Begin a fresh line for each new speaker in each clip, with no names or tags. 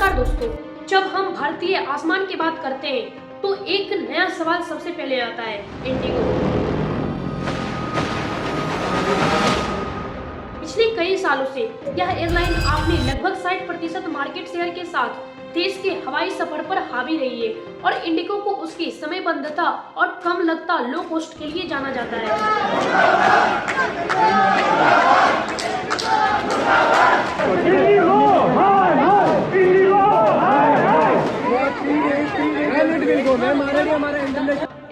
नमस्कार दोस्तों, जब हम भारतीय आसमान की बात करते हैं तो एक नया सवाल सबसे पहले आता है, इंडिगो। पिछले कई सालों से यह एयरलाइन अपने लगभग 60% मार्केट शेयर के साथ देश के हवाई सफर पर हावी रही है और इंडिगो को उसकी समयबद्धता और कम लगता लो कॉस्ट के लिए जाना जाता है।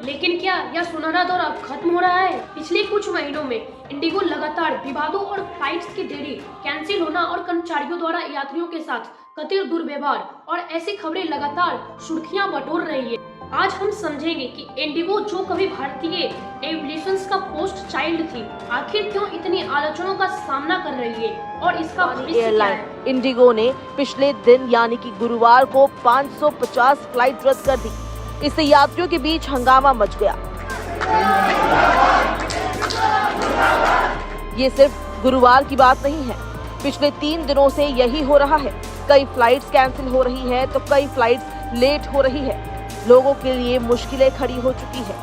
लेकिन क्या यह सुनहरा दौर अब खत्म हो रहा है? पिछले कुछ महीनों में इंडिगो लगातार विवादों और फ्लाइट्स की देरी, कैंसिल होना और कर्मचारियों द्वारा यात्रियों के साथ कथित दुर्व्यवहार और ऐसी खबरें लगातार सुर्खियां बटोर रही है। आज हम समझेंगे कि इंडिगो, जो कभी भारतीय एविएशन का पोस्ट चाइल्ड थी, आखिर क्यों इतनी आलोचनाओं का सामना कर रही है और इसका भविष्य क्या है।
इंडिगो ने पिछले दिन यानी कि गुरुवार को 550 फ्लाइट रद्द कर दी। इससे यात्रियों के बीच हंगामा मच गया। ये सिर्फ गुरुवार की बात नहीं है, पिछले 3 दिनों से यही हो रहा है। कई फ्लाइट्स कैंसिल हो रही है तो कई फ्लाइट्स लेट हो रही है। लोगों के लिए मुश्किलें खड़ी हो चुकी है।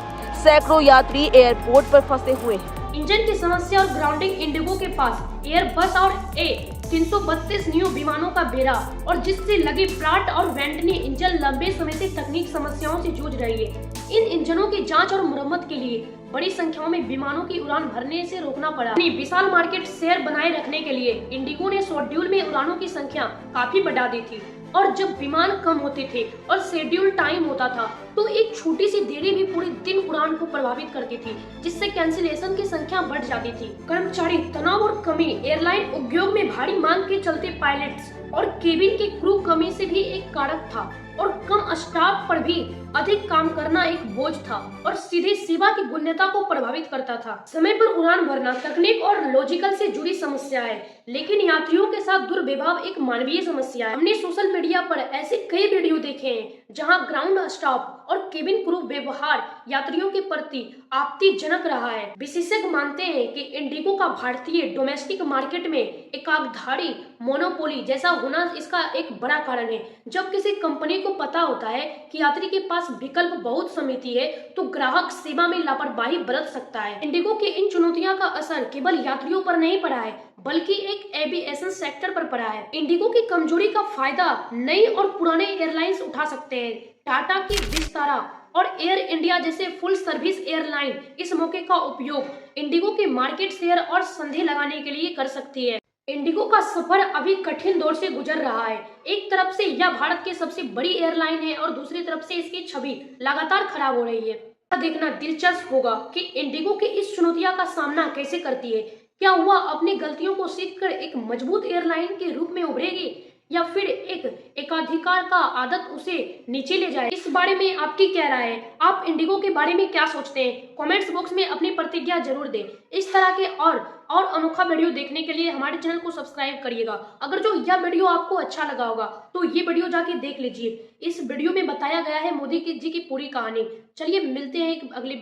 सैकड़ों यात्री एयरपोर्ट पर फंसे हुए हैं।
इंजन की समस्या और ग्राउंडिंग, इंडिगो के पास एयरबस और A332 न्यू विमानों का बेड़ा और जिससे लगी प्राट और वेंटनी इंजन लंबे समय से तकनीक समस्याओं से जूझ रही है। इन इंजनों की जांच और मरम्मत के लिए बड़ी संख्या में विमानों की उड़ान भरने से रोकना पड़ा। अपनी विशाल मार्केट शेयर बनाए रखने के लिए इंडिगो ने शेड्यूल में उड़ानों की संख्या काफी बढ़ा दी थी और जब विमान कम होते थे और शेड्यूल टाइम होता था तो एक छोटी सी देरी भी पूरे दिन उड़ान को प्रभावित करती थी, जिससे कैंसिलेशन की संख्या बढ़ जाती थी। कर्मचारी तनाव और कमी, एयरलाइन उद्योग में भारी मांग के चलते पायलट्स और केबिन के क्रू कमी से भी एक कारक था और कम स्टाफ पर भी अधिक काम करना एक बोझ था और सीधे सेवा की गुणवत्ता को प्रभावित करता था। समय पर उड़ान भरना तकनीक और लॉजिकल से जुड़ी समस्या है, लेकिन यात्रियों के साथ दुर्व्यवहार एक मानवीय समस्या है। हमने सोशल मीडिया पर ऐसे कई वीडियो देखे हैं जहां ग्राउंड स्टाफ और केबिन क्रू व्यवहार यात्रियों के प्रति आपत्तिजनक रहा है। विशेषज्ञ मानते हैं कि इंडिगो का भारतीय डोमेस्टिक मार्केट में एकाधारी मोनोपोली जैसा होना इसका एक बड़ा कारण है। जब किसी कंपनी को पता होता है कि यात्री के पास विकल्प बहुत सीमित है तो ग्राहक सेवा में लापरवाही बरत सकता है। इंडिगो की इन चुनौतियों का असर केवल यात्रियों पर नहीं पड़ा है बल्कि एक एविएशन सेक्टर पर पड़ा है। इंडिगो की कमजोरी का फायदा नई और पुराने एयरलाइंस उठा सकते हैं। टाटा की विस्तारा और एयर इंडिया जैसे फुल सर्विस एयरलाइन इस मौके का उपयोग इंडिगो के मार्केट शेयर और संधि लगाने के लिए कर सकती है। इंडिगो का सफर अभी कठिन दौर से गुजर रहा है। एक तरफ से यह भारत की सबसे बड़ी एयरलाइन है और दूसरी तरफ से इसकी छवि लगातार खराब हो रही है। देखना दिलचस्प होगा कि इंडिगो की इस चुनौतियों का सामना कैसे करती है। क्या वह अपनी गलतियों को सीखकर एक मजबूत एयरलाइन के रूप में उभरेगी या फिर एक एकाधिकार का आदत उसे नीचे ले जाए। इस बारे में आपकी क्या राय है? आप इंडिगो के बारे में क्या सोचते हैं? कमेंट्स बॉक्स में अपनी प्रतिक्रिया जरूर दें। इस तरह के और अनोखा वीडियो देखने के लिए हमारे चैनल को सब्सक्राइब करिएगा। अगर जो यह वीडियो आपको अच्छा लगा होगा तो ये वीडियो जाके देख लीजिए। इस वीडियो में बताया गया है मोदी जी की पूरी कहानी। चलिए मिलते हैं एक अगले